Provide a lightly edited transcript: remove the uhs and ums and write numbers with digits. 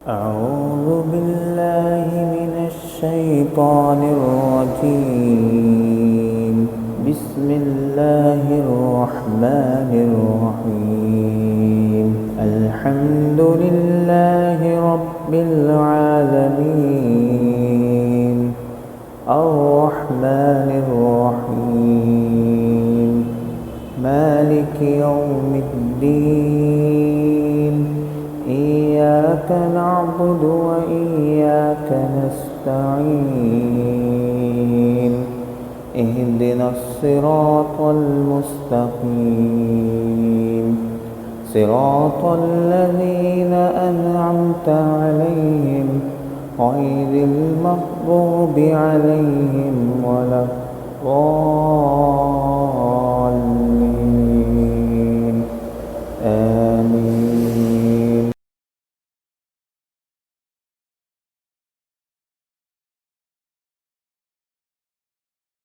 أعوذ بالله من الشيطان الرجيم. بسم الله الرحمن الرحيم. الحمد لله رب العالمين الرحمن الرحيم مالك يوم الدين. إياك نعبد وإياك نستعين. اهدنا الصراط المستقيم صراط الذين أنعمت عليهم غير المغضوب عليهم ولا الضالين. آمين.